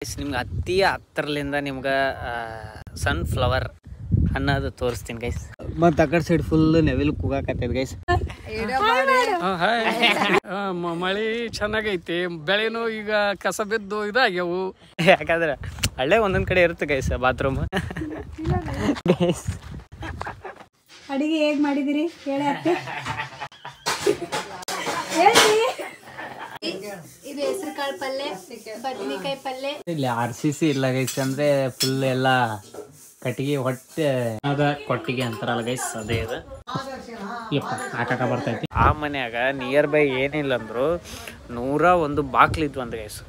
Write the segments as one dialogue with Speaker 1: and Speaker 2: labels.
Speaker 1: ನಿಮ್ಗೆ ಅತಿ ಹತ್ತರಲಿಂದ ನಿಮ್ಗೆ ಸನ್ಫ್ಲವರ್ ಅನ್ನೋದು ತೋರಿಸ್ತೀನಿ ಗೈಸ್. ಮತ್ತು ಆ ಕಡೆ ಸೈಡ್ ಫುಲ್ ನೆವಿಲ್ ಕೂಗಾಕತ್ತೈತೆ ಗೈಸ್.
Speaker 2: ಮಳೆ ಚೆನ್ನಾಗೈತಿ, ಬೆಳೆನೂ ಈಗ ಕಸ ಬಿದ್ದು ಇದಾಗ್ಯವು.
Speaker 1: ಯಾಕಂದ್ರೆ ಹಳ್ಳೆ ಒಂದೊಂದು ಕಡೆ ಇರುತ್ತೆ ಗೈಸ್ ಬಾತ್ರೂಮ್. ಗೈಸ್
Speaker 3: ಅಡಿಗೆ ಹೇಗೆ ಮಾಡಿದಿರಿ ಹೇಳಿ ಅತ್ತೆ. ಇದು ಹೆಸರು ಕಾಳು ಪಲ್ಯ, ಬದನೆಕಾಯಿ ಪಲ್ಯ.
Speaker 1: ಇಲ್ಲಿ RCC ಇಲ್ಲ ಗೈಸ್, ಅಂದ್ರೆ ಫುಲ್ ಎಲ್ಲ ಕಟ್ಟಿಗೆ ಹೊಟ್ಟೆ ಅದ ಕೊಟ್ಟಿಗೆ ಅಂತಾರಲ್ಲ ಗೈಸ್, ಅದೇ ಇದು ಹಾಕಾಕ ಬರ್ತೈತಿ. ಆ ಮನ್ಯಾಗ ನಿಯರ್ ಬೈ ಏನಿಲ್ಲ ಅಂದ್ರು 101 ಬಾಕ್ಲು ಇದ್ವು ಅಂತ ಗೈಸ್.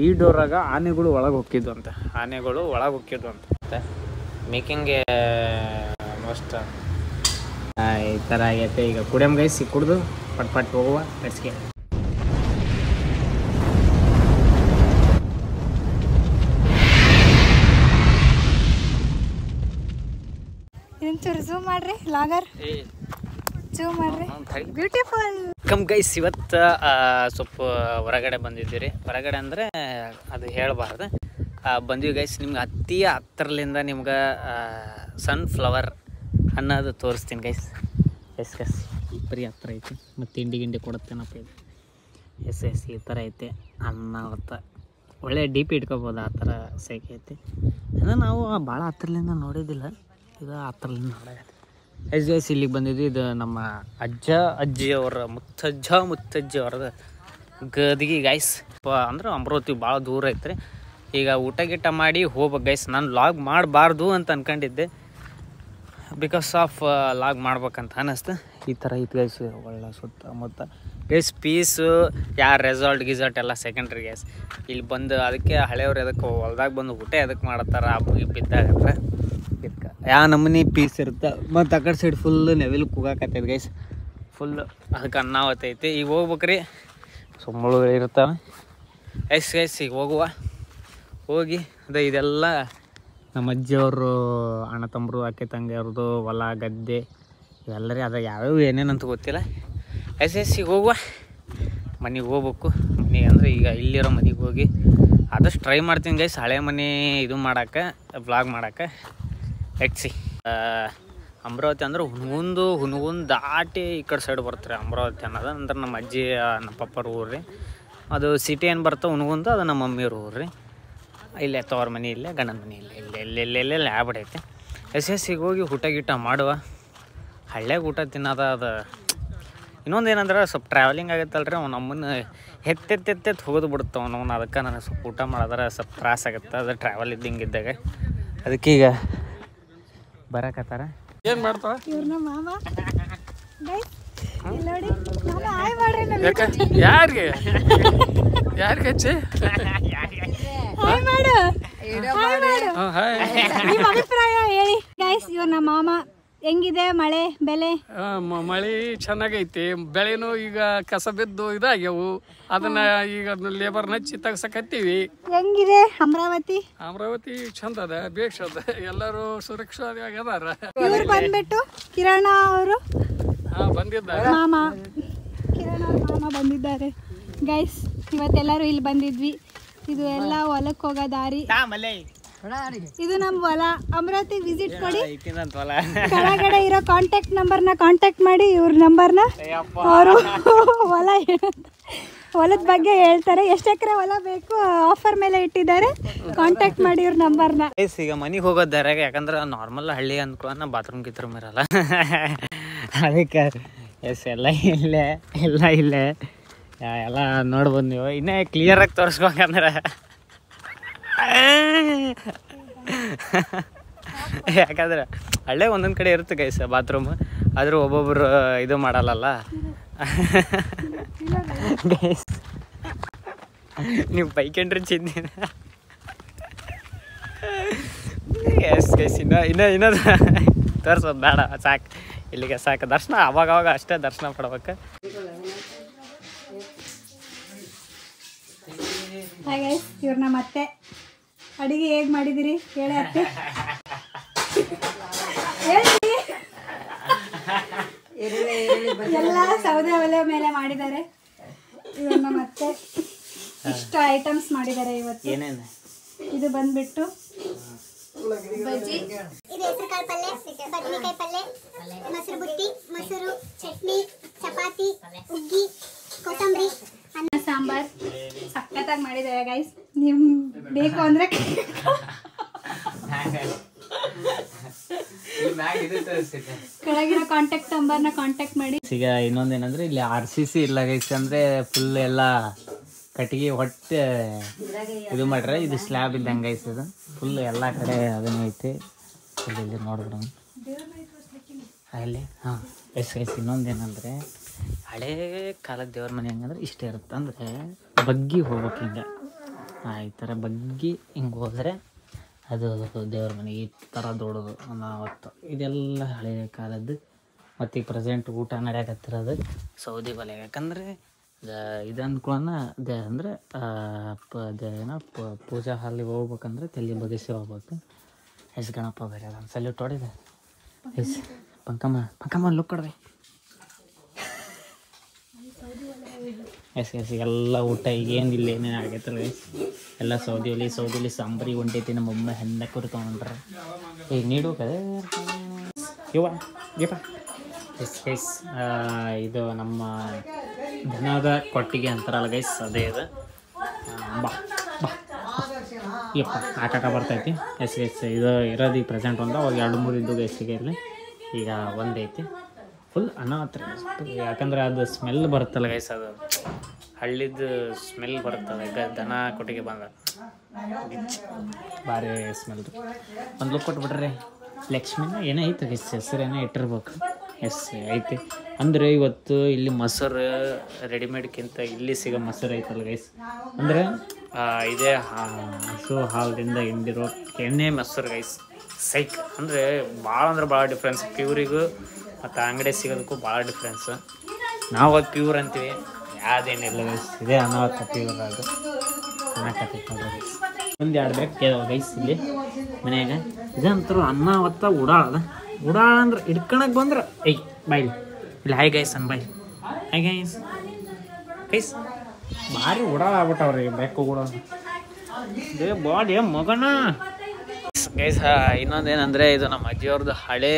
Speaker 1: ಈ ಡೋರಾಗ ಆನೆಗಳು ಒಳಗೆ ಹೊಕ್ಕಿದ್ವು ಅಂತ, ಆನೆಗಳು ಒಳಗೆ ಹೊಕ್ಕಿದ್ವು ಅಂತ. ಮೇಕಿಂಗ್ಗೆ ಮೋಸ್ಟ್ ಈ ಥರ ಆಗೈತೆ. ಈಗ ಕುಡಿಯಮ್ ಗೈಸ್, ಈಗ ಕುಡ್ದು ಪಟ್ ಪಟ್ ಹೋಗುವ ಬೆಸ್ಗೆ.
Speaker 3: ಇದೊಂಚೂರು ಝೂಮ್ ಮಾಡ್ರಿ ಲಾಗರ್, ಝೂಮ್ ಮಾಡ್ರಿ. ಬ್ಯೂಟಿಫುಲ್.
Speaker 1: ಕಮ್ ಗೈಸ್, ಇವತ್ತು ಸ್ವಲ್ಪ ಹೊರಗಡೆ ಬಂದಿದ್ದೀರಿ. ಹೊರಗಡೆ ಅಂದರೆ ಅದು ಹೇಳಬಾರ್ದು. ಬಂದಿವಿ ಗೈಸ್, ನಿಮ್ಗೆ ಅತಿ ಹತ್ತರಲಿಂದ ನಿಮ್ಗೆ ಸನ್ಫ್ಲವರ್ ಅನ್ನೋದು ತೋರಿಸ್ತೀನಿ ಗೈಸ್. ಎಸ್ ಗೈಸ್, ಬರೀ ಹತ್ರ ಐತಿ. ಮತ್ತು ತಿಂಡಿ ಗಿಂಡಿ ಕೊಡುತ್ತೇನಪ್ಪ ಇದು. ಎಸ್ ಈ ಥರ ಐತೆ ಅನ್ನ. ಅವತ್ತು ಒಳ್ಳೆ ಡೀಪ್ ಇಟ್ಕೋಬೋದು, ಆ ಥರ ಸೈಕೆ ಐತಿ. ಅಂದರೆ ನಾವು ಭಾಳ ಹತ್ರಲಿಂದ ನೋಡಿದ್ದಿಲ್ಲ, ಇದು ಹತ್ರಲಿಂದ ನೋಡೋದು. ಗೈಸ್ ಇಲ್ಲಿಗೆ ಬಂದಿದ್ವಿ. ಇದು ನಮ್ಮ ಅಜ್ಜ ಅಜ್ಜಿಯವರ ಮುತ್ತಜ್ಜಿ ಅವ್ರದ ಗದಿಗೆ ಗೈಸ್. ಅಂದ್ರೆ ಅಮರಾವತಿ ಭಾಳ ದೂರ ಐತ್ರಿ. ಈಗ ಊಟ ಗೀಟ ಮಾಡಿ ಹೋಗ್ಬೇಕು ಗೈಸ್. ನಾನು ಲಾಗ್ ಮಾಡಬಾರ್ದು ಅಂತ ಅನ್ಕೊಂಡಿದ್ದೆ, ಬಿಕಾಸ್ ಆಫ್ ಲಾಗ್ ಮಾಡ್ಬೇಕಂತ ಅನ್ನಿಸ್ತು. ಈ ಥರ ಐತೆ ಗೈಸ್ ಒಳ್ಳೆ ಸುತ್ತಮುತ್ತ ಗೈಸ್. ಪೀಸು ರೆಸಾರ್ಟ್ ಗಿಸಾರ್ಟ್ ಎಲ್ಲ ಸೆಕೆಂಡ್ರಿ ಗೈಸ್. ಇಲ್ಲಿ ಬಂದು ಅದಕ್ಕೆ ಹಳೆಯವ್ರು ಅದಕ್ಕೆ ಹೊಲ್ದಾಗ ಬಂದು ಊಟ ಎದಕ್ಕೆ ಮಾಡತ್ತಾರ ಬಿದ್ದಾಗತ್ತ. ಇದಕ್ಕೆ ಯಾವ ನಮೂನಿ ಪೀಸ್ ಇರುತ್ತೆ. ಮತ್ತು ಆ ಕಡೆ ಸೈಡ್ ಫುಲ್ ನೆವಿಲ್ ಕೂಗಾಕತ್ತೈತೆ ಗೈಸ್. ಫುಲ್ ಅದಕ್ಕೆ ಅನ್ನಾವತ್ತೈತಿ. ಈಗ ಹೋಗ್ಬೇಕ್ರಿ, ಸುಮ್ಮಳುಗಳು ಇರ್ತಾವೆ. ಗೈಸ್ ಈಗ ಹೋಗಿ ಅದೇ ಇದೆಲ್ಲ ನಮ್ಮ ಅಜ್ಜಿಯವರು, ಅಣ್ಣ ತಮ್ಮರು, ಅಕ್ಕೆ ತಂಗಿಯವ್ರದ್ದು ಹೊಲ ಗದ್ದೆ ಇವೆಲ್ಲರಿ. ಅದು ಯಾವ್ಯಾವ ಏನೇನಂತ ಗೊತ್ತಿಲ್ಲ. ಈಗ ಹೋಗುವ ಮನೆಗೆ ಹೋಗ್ಬೇಕು. ಮನೆ ಅಂದರೆ ಈಗ ಇಲ್ಲಿರೋ ಮನೆಗೆ ಹೋಗಿ ಆದಷ್ಟು ಟ್ರೈ ಮಾಡ್ತೀನಿ ಗೈಸ್. ಹಳೆ ಮನೆ ಇದು ಮಾಡೋಕ್ಕೆ, ವ್ಲಾಗ್ ಮಾಡೋಕ್ಕೆ. ಎಟ್ಸಿ ಅಮರಾವತಿ ಅಂದ್ರೆ ಹುನಗುಂದ ದಾಟಿ ಈ ಕಡೆ ಸೈಡ್ ಬರ್ತಾರೆ ಅಮರಾವತಿ ಅನ್ನೋದು. ಅಂದ್ರೆ ನಮ್ಮ ಅಜ್ಜಿ ನಮ್ಮ ಪಪ್ಪರ ಊರು ರೀ. ಅದು ಸಿಟಿ ಏನು ಬರ್ತವೆ ಹುನಗುಂದ, ಅದು ನಮ್ಮ ಮಮ್ಮಿಯವ್ರ ಊರು ರೀ. ಇಲ್ಲೇ ತವ್ರ ಮನೆ, ಇಲ್ಲೇ ಗಂಡನ ಮನೆ, ಇಲ್ಲೇ ಆಗ್ಬಿಡೈತೆ. ಈಗ ಹೋಗಿ ಊಟ ಗೀಟ ಮಾಡುವ. ಹಳ್ಳ್ಯಾಗ ಊಟ ತಿನ್ನೋದು ಅದು. ಇನ್ನೊಂದು ಏನಂದ್ರೆ ಸ್ವಲ್ಪ ಟ್ರಾವೆಲಿಂಗ್ ಆಗತ್ತಲ್ರಿ, ಅವ್ನು ನಮ್ಮನ್ನು ಎತ್ತೆತ್ತು ಹೋಗೋದು ಬಿಡುತ್ತೆ ಅವನು. ಅದಕ್ಕೆ ನನಗೆ ಸ್ವಲ್ಪ ಊಟ ಮಾಡಿದ್ರೆ ಸ್ವಲ್ಪ ತ್ರಾಸ ಆಗುತ್ತೆ. ಅದು ಟ್ರಾವೆಲ್ ಇದ್ದಾಗ ಅದಕ್ಕೆ ಈಗ ಬರಕತ್ತಾರ.
Speaker 2: ಏನ್ ಮಾಡ್ತಾವ
Speaker 3: ಇವ್ರನ್ನ ಮಾಮ. ನೋಡಿ ಮಾಮ ಹಾಯ್ ಮಾಡ್ರಿ.
Speaker 2: ಯಾರಿಗೆ ಹಚ್ಚಿ
Speaker 3: ಹಾಯ್ ಮಾಡು, ನಿಮ್ಮ ಅಭಿಪ್ರಾಯ ಹೇಳಿ ಗೈಸ್. ಇವ್ರ ನಮ್ಮ ಮಾಮ. ಹೆಂಗಿದೆ ಮಳೆ ಬೆಲೆ?
Speaker 2: ಮಳೆ ಚೆನ್ನಾಗೈತಿ, ಬೆಳೆನೂ ಈಗ ಕಸ ಬಿದ್ದು ಇದಾಗ್ಯವು. ಅದನ್ನ ಈಗ ಲೇಬರ್ ಹಚ್ಚಿ ತಗ್ಸಕತ್ತೀವಿ.
Speaker 3: ಹೆಂಗಿದೆ ಅಮರಾವತಿ?
Speaker 2: ಚಂದ ಅದ, ಬೇಷ್ ಅದ, ಎಲ್ಲರೂ ಸುರಕ್ಷಿತವಾಗಿ ಅದಾರ.
Speaker 3: ಇವ್ರು ಬಂದ್ಬಿಟ್ಟು ಕಿರಣ ಅವರು
Speaker 2: ಬಂದಿದ್ದಾರೆ,
Speaker 3: ಮಾಮ ಕಿರಣ ಮಾಮ ಬಂದಿದ್ದಾರೆ ಗೈಸ್. ಇವತ್ತೆಲ್ಲರೂ ಇಲ್ಲಿ ಬಂದಿದ್ವಿ. ಇದು ಎಲ್ಲ ಹೊಲಕ್ಕೆ ಹೋಗೋ ದಾರಿ. ಇದು ನಮ್ಮ ಹೊಲ. ಅಮರಾವತಿ ವಿಸಿಟ್ ಕೊಡಿ. ಕೆಳಗಡೆ ಇರೋ ಕಾಂಟ್ಯಾಕ್ಟ್ ನಂಬರ್ನ ಕಾಂಟ್ಯಾಕ್ಟ್ ಮಾಡಿ. ಇವ್ರ ನಂಬರ್ನ ಅವರು ಹೊಲದ ಬಗ್ಗೆ ಹೇಳ್ತಾರೆ. ಎಷ್ಟು ಎಕರೆ ಹೊಲ ಬೇಕು ಆಫರ್ ಮೇಲೆ ಇಟ್ಟಿದ್ದಾರೆ. ಕಾಂಟ್ಯಾಕ್ಟ್ ಮಾಡಿ ಇವ್ರ ನಂಬರ್ನ.
Speaker 1: ಈಗ ಮನೆಗೆ ಹೋಗೋದು ದಾರ್ಯಾಗ, ಯಾಕಂದ್ರೆ ನಾರ್ಮಲ್ ಹಳ್ಳಿ ಅಂದ್ಕೊಳ್ಳೋಣ ಬಾತ್ರೂಮ್ ಗಿತ್ರೂಮ್ ಇರಲ್ಲ. ಅದಕ್ಕೆ ಎಲ್ಲ ಇಲ್ಲೇ ಎಲ್ಲ ನೋಡ್ಬೋದು ನೀವು. ಇನ್ನೇ ಕ್ಲಿಯರಾಗಿ ತೋರಿಸ್ಬೇಕಂದ್ರೆ ಯಾಕಂದ್ರೆ ಹಳ್ಳೆ ಒಂದೊಂದು ಕಡೆ ಇರುತ್ತೆ ಗೈಸ್ ಬಾತ್ರೂಮ್, ಆದರೂ ಒಬ್ಬೊಬ್ರು ಇದು ಮಾಡಲ್ಲ ಗೈಸ್. ನೀವು ಬೈಕಂಡ್ರಿ ಚಿಂದಿನ. ಎಸ್ ಗೈಸ್, ಇನ್ನೂ ತೋರಿಸೋದು ಬೇಡ, ಸಾಕು, ಇಲ್ಲಿಗೆ ಸಾಕು. ದರ್ಶನ ಅವಾಗ ಅಷ್ಟೇ ದರ್ಶನ ಪಡ್ಬೇಕು.
Speaker 3: ಇವ್ರನ್ನ ಮತ್ತೆ ಅಡಿಗೆ ಹೇಗೆ ಮಾಡಿದಿರಿ ಹೇಳಿ ಅತ್ತೆ. ಎಲ್ಲ ಸೌದೆ ಒಲೆ ಮೇಲೆ ಮಾಡಿದ್ದಾರೆ. ಇವ್ರನ್ನ ಮತ್ತೆ ಇಷ್ಟು ಐಟಮ್ಸ್ ಮಾಡಿದ್ದಾರೆ ಇವತ್ತು.
Speaker 1: ಏನೇನು
Speaker 3: ಇದು ಬಂದ್ಬಿಟ್ಟು ಬಜ್ಜಿ,
Speaker 4: ಇದು ಹೆಸರುಕಾಳು ಪಲ್ಯ, ಬದನೆಕಾಯಿ ಪಲ್ಯ, ಮೊಸರು ಬುತ್ತಿ, ಮೊಸರು, ಚಟ್ನಿ, ಚಪಾತಿ, ಹುಗ್ಗಿ, ಕೊತ್ತಂಬರಿ,
Speaker 3: ಅನ್ನ ಸಾಂಬಾರ್ ಸಖತ್ತಾಗಿ ಮಾಡಿದ್ದಾರೆ ಗೈಸ್. ನಿಮ್ ಬೇಕು ಅಂದ್ರೆ ಕೆಳಗಿರೋ ಕಾಂಟ್ಯಾಕ್ಟ್ ನಂಬರ್ನ ಕಾಂಟ್ಯಾಕ್ಟ್ ಮಾಡಿ.
Speaker 1: ಈಗ ಇನ್ನೊಂದೇನಂದ್ರೆ ಇಲ್ಲಿ RCC ಇಲ್ಲ ಗೈಸ್, ಅಂದ್ರೆ ಫುಲ್ ಎಲ್ಲ ಕಟ್ಟಿಗೆ ಹೊಟ್ಟೆ ಇದು ಮಾಡ್ರೆ, ಇದು ಸ್ಲ್ಯಾಬ್ ಇದ್ದಂಗೆ ಗೈಸ್. ಇದು ಫುಲ್ ಎಲ್ಲ ಕಡೆ ಅದನ್ನ ಐತಿ. ಇಲ್ಲಿ ನೋಡಿದ್ರು ಅಲ್ಲಿ ಹಾಂ ಗೈಸ್. ಇನ್ನೊಂದೇನಂದ್ರೆ ಹಳೇ ಕಾಲದ ದೇವ್ರ ಮನೆ ಹೆಂಗಂದ್ರೆ ಇಷ್ಟೇ ಇರುತ್ತೆ, ಅಂದರೆ ಬಗ್ಗಿ ಹೋಗ್ಬೇಕು ಹಿಂಗೆ. ಈ ಥರ ಬಗ್ಗಿ ಹಿಂಗೆ ಹೋದರೆ ಅದು ದೇವ್ರ ಮನೆ ಈ ಥರ ದೊಡ್ಡದು ಅವತ್ತು. ಇದೆಲ್ಲ ಹಳೆ ಕಾಲದ್ದು. ಮತ್ತು ಈಗ ಪ್ರೆಸೆಂಟ್ ಊಟ ನಡೆಯಕತ್ತಿರೋದು ಸೌದಿ ಒಲೆ. ಯಾಕಂದರೆ ಇದು ಅಂದ್ಕೊಳ್ಳೋಣ ಅಂದರೆ ಏನೋ ಪೂಜಾ ಹಾಲಿಗೆ ಹೋಗ್ಬೇಕಂದ್ರೆ ತಲೆ ಬಗೆಸಿ ಹೋಗ್ಬೇಕು. ಎಸ್ ಗಣಪ ಬೇರೆ ಅದನ್ನು ಸಲ್ಯೂಟ್ ಹೊಡಿದೆ. ಎಸ್ ಪಂಕಮ್ಮ ಲುಕ್ ಕೊಡ್ರಿ. ಎಸ್ ಎಲ್ಲ ಊಟ ಈಗ ಏನಿಲ್ಲ, ಏನೇನು ಆಗೈತಲ್ಲ ಗೈಸ್. ಎಲ್ಲ ಸೌದಿಯಲ್ಲಿ ಸಾಂಬಾರಿ ಹೊಂಟೈತಿ. ನಮ್ಮಮ್ಮ ಹೆಣ್ಣ ಕುರಿ ತೊಗೊಂಡ್ರೆ ಈಗ ನೀಡು ಕದೇ ಇವ ಎಸ್ ಗೈಸ್. ಇದು ನಮ್ಮ ದನದ ಕೊಟ್ಟಿಗೆ ಅಂತಾರಲ್ಲ ಗೈಸ್, ಅದೇ ಇದು. ಬಾ ಬಾ ಯಪ್ಪ ಆಟಾಟ ಬರ್ತೈತಿ. ಎಸ್ ಗೈಸ್ ಇದು ಇರೋದು ಈಗ ಪ್ರೆಸೆಂಟ್ ಒಂದು, ಅವಾಗ 2-3 ಇದ್ದು ಗೈಸಿಗೆ ಇಲ್ಲಿ ಈಗ ಒಂದೈತಿ. ಫುಲ್ ಅನ್ನ ಹತ್ರ, ಯಾಕಂದ್ರೆ ಅದು ಸ್ಮೆಲ್ ಬರುತ್ತಲ್ಲ ಗೈಸ್, ಅದು ಹಳ್ಳಿದ್ದು ಸ್ಮೆಲ್ ಬರುತ್ತಲ್ಲ. ಈಗ ದನ ಕೊಟ್ಟಿಗೆ ಬಂದ ಭಾರಿ ಸ್ಮೆಲ್. ಒಂದು ಲುಕ್ ಕೊಟ್ಬಿಟ್ರೆ ಲಕ್ಷ್ಮಿನ ಏನೋ ಐತೆ ಗೈಸ್, ಹೆಸರು ಏನೋ ಇಟ್ಟಿರ್ಬೇಕು. ಎಸ್ ಐತಿ. ಅಂದರೆ ಇವತ್ತು ಇಲ್ಲಿ ಮೊಸರು ರೆಡಿಮೇಡ್ಗಿಂತ ಇಲ್ಲಿ ಸಿಗೋ ಮೊಸರು ಐತಲ್ಲ ಗೈಸ್, ಅಂದರೆ ಇದೇ ಹಸು ಹಾಲದಿಂದ ಹಿಂಡಿರೋ ಎಣ್ಣೆ ಮೊಸರು ಗೈಸ್. ಸೈಕ್ ಅಂದರೆ ಭಾಳ ಅಂದ್ರೆ ಭಾಳ ಡಿಫ್ರೆನ್ಸ್. ಪ್ಯೂರಿಗೂ ಮತ್ತು ಅಂಗಡಿ ಸಿಗೋದಕ್ಕೂ ಭಾಳ ಡಿಫ್ರೆನ್ಸು. ನಾವು ಅದು ಪ್ಯೂರ್ ಅಂತೀವಿ, ಯಾವುದೇನಿಲ್ಲ ಗೈಸ್. ಇದೇ ಅನಾವತ್ತ ಪ್ಯೂರ್. ಅದು ಅನ್ನಕತ್ತೈತೆ ಗೈಸ್. ಒಂದು 2 ಬೇಕು ಕೇಳವ ಗೈಸ್ ಇಲ್ಲಿ ಮನ್ಯಾಗ. ಇದಂತರೂ ಅನ್ನಾವತ್ತ ಉಡಾಳದ. ಉಡಾಳ ಅಂದ್ರೆ ಹಿಡ್ಕೊಳಕ್ಕೆ ಬಂದ್ರೆ ಬಾಯ್ಲಿ ಇಲ್ಲಿ ಹಾಯ್ ಗೈಸ್ ಅನ್ ಬಾಯ್. ಹಾಯ್ ಗೈಸ್ ಗೈಸ್ ಭಾರಿ ಉಡಾಳ ಆಗ್ಬಿಟ್ಟವ್ರಿ ಬೆಕ್ಕು ಕೂಡ. ಬಾಡಿ ಮಗನ ಗೈಸ್. ಇನ್ನೊಂದೇನಂದರೆ ಇದು ನಮ್ಮ ಅಜ್ಜಿಯವ್ರದ್ದು ಹಳೇ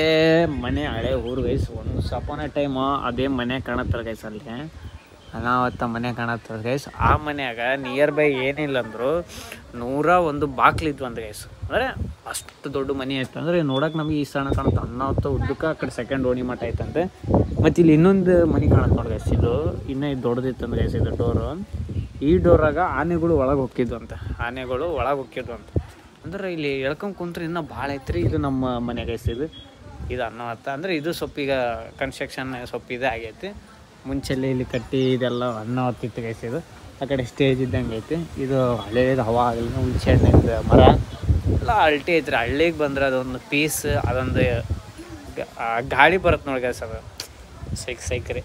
Speaker 1: ಮನೆ, ಹಳೇ ಊರು ಗೈಸ್. ಒಂದು ಸಪೋನ ಟೈಮು ಅದೇ ಮನೆ ಕಾಣತ್ತಲ್ಲ ಗೈಸ್. ಅಲ್ಲಿ ಅನಾವತ್ತ ಮನೆ ಕಾಣತ್ತದ ಗೈಸ್. ಆ ಮನ್ಯಾಗ ನಿಯರ್ ಬೈ ಏನಿಲ್ಲ ಅಂದರು 101 ಬಾಕ್ಲಿದ್ವು ಅಂತ ಗೈಸ್. ಅಂದರೆ ಅಷ್ಟು ದೊಡ್ಡ ಮನೆ ಆಯ್ತು. ಅಂದರೆ ನೋಡೋಕೆ ನಮಗೆ ಈ ಸಣ್ಣ ಕಾಣುತ್ತೆ. ಅನಾವತ್ತ ಉದ್ದಕ್ಕೆ ಆ ಕಡೆ ಸೆಕೆಂಡ್ ಓಣಿ ಮಠ ಐತಂತೆ. ಮತ್ತು ಇಲ್ಲಿ ಇನ್ನೊಂದು ಮನೆ ಕಾಣುತ್ತೆ ನೋಡಿ ಗೈಸ್. ಇದು ಇನ್ನೂ ದೊಡ್ಡದಿತ್ತಂದ್ರೆ ಗೈಸ್ ಇದು ಡೋರು. ಈ ಡೋರಾಗ ಆನೆಗಳು ಒಳಗೆ ಹೊಕ್ಕಿದ್ವು ಅಂತ. ಆನೆಗಳು ಒಳಗೆ ಹೊಕ್ಕಿದ್ವು ಅಂತ. ಅಂದ್ರೆ ಇಲ್ಲಿ ಎಳ್ಕೊಂಡು ಕುಂತ್ರೆ ಇನ್ನೂ ಭಾಳ ಐತ್ರಿ. ಇದು ನಮ್ಮ ಮನೆ ಗೈಸ್. ಇದು ಅನ್ನವತ್ತ. ಅಂದರೆ ಇದು ಸ್ವಲ್ಪ ಈಗ ಕನ್ಸ್ಟ್ರಕ್ಷನ್ ಸ್ವಲ್ಪ ಇದೇ ಆಗೈತಿ. ಮುಂಚೆಲ್ಲಿ ಇಲ್ಲಿ ಕಟ್ಟಿ ಇದೆಲ್ಲ ಅನ್ನವತ್ತಿತ್ತು ಗೈಸ್. ಇದು ಆ ಕಡೆ ಸ್ಟೇಜ್ ಇದ್ದಂಗೆ ಐತಿ. ಇದು ಹಳೇದು ಹವಾ ಆಗಲಿ ಹುಣಸೆ ಹಣ್ಣಿಂದ ಮರ ಎಲ್ಲ ಅಲ್ಟಿ ಐತ್ರಿ. ಹಳ್ಳಿಗೆ ಬಂದ್ರೆ ಅದೊಂದು ಪೀಸ್, ಅದೊಂದು ಗಾಳಿ ಬರುತ್ತೆ ನೋಡಿ ಗೈಸ್. ಅದು ಸೈಕ್ರಿ.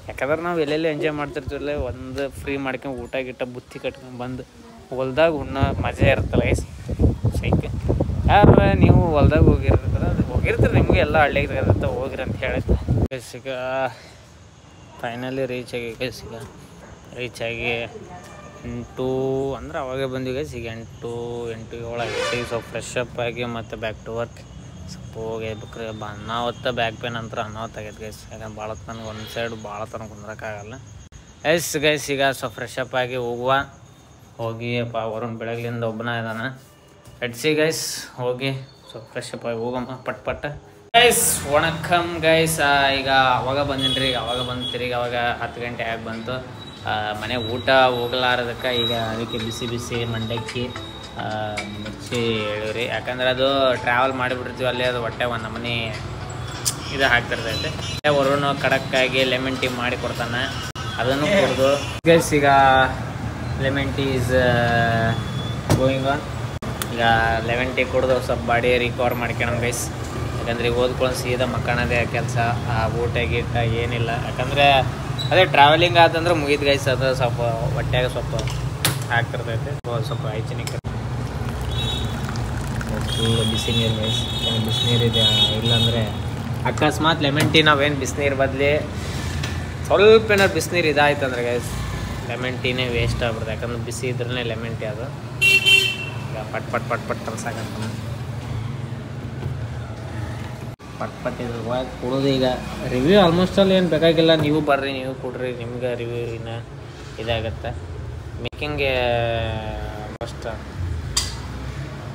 Speaker 1: ಯಾಕಂದ್ರೆ ನಾವು ಎಲ್ಲೆಲ್ಲಿ ಎಂಜಾಯ್ ಮಾಡ್ತಿರ್ತೀವಲ್ಲ, ಒಂದು ಫ್ರೀ ಮಾಡ್ಕೊಂಡು ಊಟ ಗಿಟ್ಟ ಬುತ್ತಿ ಕಟ್ಕೊಂಡು ಬಂದು ಹೊಲ್ದಾಗ ಉಣ್ಣೋ ಮಜಾ ಇರುತ್ತಲ್ಲ ಗೈಸ್. ಸೈಕ್. ಯಾರು ನೀವು ಹೊಲ್ದಾಗ ಹೋಗಿರ್ತೀರಿ ನಿಮಗೆ ಎಲ್ಲ ಹಳ್ಳಿಗೆ ಇರುತ್ತೆ, ಹೋಗಿರಿ ಅಂತ ಹೇಳುತ್ತೆ ಗೈಸ್. ಈಗ ಫೈನಲಿ ರೀಚ್ ಆಗಿ ಗೈಸ್. ಈಗ ರೀಚ್ ಆಗಿ 8 ಅಂದ್ರೆ ಅವಾಗೇ ಬಂದ್ವಿ ಗೈಸ್. ಈಗ 8-7 ಆಗೈತಿ. ಸ್ವಲ್ಪ ಫ್ರೆಶ್ ಅಪ್ ಆಗಿ ಮತ್ತು ಬ್ಯಾಕ್ ಟು ವರ್ಕ್. ಸ್ವಲ್ಪ ಹೋಗ್ಬೇಕ್ರಿ. ಅನ್ನಾವತ್ತ ಬ್ಯಾಕ್ ಪೇನ್ ಅಂತ ಅನ್ನಾವತ್ತ ಆಗೈತೆ ಗೈಸ್. ಯಾಕಂದ್ರೆ ಭಾಳ ನನಗೆ ಒಂದು ಸೈಡ್ ಭಾಳ ತನಕ ಕುಂದ್ರಕ್ಕಾಗಲ್ಲ ಗೈಸ್. ಈಗ ಸ್ವಲ್ಪ ಫ್ರೆಶ್ ಅಪ್ ಆಗಿ ಹೋಗಿ ವರುಣ್ ಬೆಳಗ್ಲಿಂದ ಒಬ್ಬನ ಇದ್ದಾನೆ. ಎಡ್ಸಿ ಗೈಸ್ ಹೋಗಿ ಸ್ವಲ್ಪ ಫ್ರೆಶ್ ಅಪ್ ಆಗಿ ಹೋಗಮ್ಮ ಪಟ್ ಗೈಸ್. ವಣಕಮ್ ಗೈಸ್. ಈಗ ಅವಾಗ ಬಂದಿನ್ರಿ. ಈಗ ಅವಾಗ ಬಂದಿರಿ. ಈಗ ಅವಾಗ 10 ಗಂಟೆ ಆಗಿ ಬಂತು. ಮನೆ ಊಟ ಹೋಗ್ಲಾರದಕ್ಕೆ ಈಗ ಅದಕ್ಕೆ ಬಿಸಿ ಮಂಡಕ್ಕಿ ಮಿರ್ಚಿ ಹೇಳಿವ್ರಿ. ಯಾಕಂದ್ರೆ ಅದು ಟ್ರಾವೆಲ್ ಮಾಡಿಬಿಡ್ತೀವಿ ಅಲ್ಲಿ, ಅದು ಹೊಟ್ಟೆ ಒಂದು ನಮೂನಿ ಇದು ಹಾಕ್ತಿರ್ತೈತೆ. ವರುಣ್ ಖಡಕ್ಕಾಗಿ ಲೆಮನ್ ಟೀ ಮಾಡಿ ಕೊಡ್ತಾನೆ, ಅದನ್ನು ಕುಡಿದು ಗೈಸ್. ಈಗ lemon tea is going on. ಈಗ ಲೆಮನ್ ಟೀ ಕುಡಿದು ಸ್ವಲ್ಪ ಬಾಡಿ ರಿಕವರ್ ಮಾಡ್ಕೊಳ್ಳೋಣ ಗೈಸ್. ಯಾಕಂದ್ರೆ ಈಗ ಓದ್ಕೊಂಡು ಸೀದಾ ಮಕ್ಕಳದೇ ಕೆಲಸ, ಊಟ ಗೀಟ ಏನಿಲ್ಲ. ಯಾಕಂದರೆ ಅದೇ ಟ್ರಾವೆಲಿಂಗ್ ಆತಂದ್ರೆ ಮುಗಿದು ಗೈಸ್. ಅದು ಸ್ವಲ್ಪ ಹೊಟ್ಟೆಗ ಸ್ವಲ್ಪ ಆಗ್ತಿರ್ತೈತೆ. ಸ್ವಲ್ಪ ಹೈಜಿನಿಕ್ ಫುಲ್ ಬಿಸಿ ನೀರು ಗೈಸ್. ಬಿಸಿನೀರು ಇದೆ. ಇಲ್ಲಾಂದರೆ ಅಕಸ್ಮಾತ್ ಲೆಮನ್ ಟೀ ನಾವೇನು ಬಿಸಿನೀರು ಬದಲಿ ಸ್ವಲ್ಪ ಏನಾದ್ರು ಬಿಸಿನೀರು ಇದಾಯ್ತಂದ್ರೆ ಗೈಸ್ ಲೆಮನ್ ಟೀನೇ ವೇಸ್ಟ್ ಆಗ್ಬಿಡ್ತು. ಯಾಕಂದ್ರೆ ಬಿಸಿ ಇದ್ರೇ ಲೆಮನ್ ಟೀ ಅದು. ಈಗ ಈಗ ಪಟ್ ಪಟ್ ಪಟ್ ಪಟ್ ತರ್ಸಾಕಂತ ಪಟ್ ಪಟ್ ಇದು ಕೊಡೋದು. ಈಗ ರಿವ್ಯೂ ಆಲ್ಮೋಸ್ಟ್ ಅಲ್ಲಿ ಏನು ಬೇಕಾಗಿಲ್ಲ, ನೀವು ಬರ್ರಿ ನೀವು ಕೊಡ್ರಿ, ನಿಮ್ಗೆ ರಿವ್ಯೂ ಇನ್ನು ಇದಾಗತ್ತೆ. ಮೇಕಿಂಗ್ಗೆ ಆಲ್ಮೋಸ್ಟ್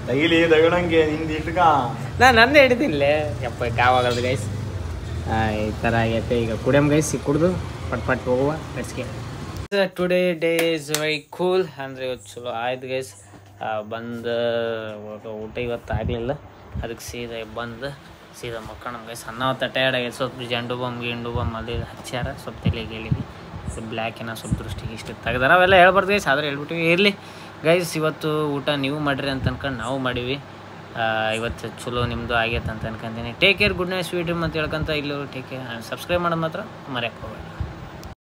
Speaker 5: ಡೈಲಿ ತಗೊಳಂಗೆ ನಿಂದು ಇಟ್ಕ
Speaker 1: ನಾನು ನಂದೇ ಹಿಡಿದಿಲ್ಲೇ ಯಪ್ಪ ಗಾವಾಗಲ್ದು ಗೈಸ್. ಈ ಥರ ಆಗೈತೆ. ಈಗ ಕುಡಿಯಮ್ ಗೈಸ್, ಈಗ ಕುಡಿದು ಪಟ್ ಪಟ್ ಹೋಗುವ ಲೆಟ್ಸ್ಗೆ. Today day is very cool ಅಂದರೆ ಇವತ್ತು ಚಲೋ ಆಯ್ತು ಗೈಸ್. ಬಂದು ಊಟ ಇವತ್ತು ಆಗಲಿಲ್ಲ, ಅದಕ್ಕೆ ಸೀದಾ ಬಂದು ಸೀದಾ ಮಕ್ಕಳು ಗೈಸ್. ಅನ್ನ ಹೊತ್ತ ಟಯರ್ಡ್ ಆಗೈತೆ. ಸ್ವಲ್ಪ ಜಂಡು ಬಾಂಬ್ ಅದು ಹಚ್ಚಾರ, ಸ್ವಲ್ಪ ತಲೆಗೆ ಹೇಳಿದ್ವಿ, ಸ್ವಲ್ಪ ಬ್ಲ್ಯಾಕಿನ ಸ್ವಲ್ಪ ದೃಷ್ಟಿಗೆ ಇಷ್ಟು ತೆಗ್ದಾರ. ಅವೆಲ್ಲ ಹೇಳ್ಬಾರ್ದು ಗೈಸ್, ಆದರೆ ಹೇಳ್ಬಿಟ್ಟಿವಿ. ಇರಲಿ ಗೈಸ್, ಇವತ್ತು ಊಟ ನೀವು ಮಾಡಿರಿ ಅಂತ ಅನ್ಕೊಂಡು ನಾವು ಮಾಡೀವಿ. ಇವತ್ತು ಚಲೋ ನಿಮ್ಮದು ಆಗೈತೆ ಅಂತ ಅನ್ಕೊಂತೀನಿ. Take care, good night, sweet ಅಂತ ಹೇಳ್ಕೊಂತ ಇಲ್ಲೂ ಟೇಕ್ ಕೇರ್. ಸಬ್ಸ್ಕ್ರೈಬ್ ಮಾಡೋದು ಮಾತ್ರ ಮರೆಯೋಕೆ ಹೋಗಬೇಡಿ.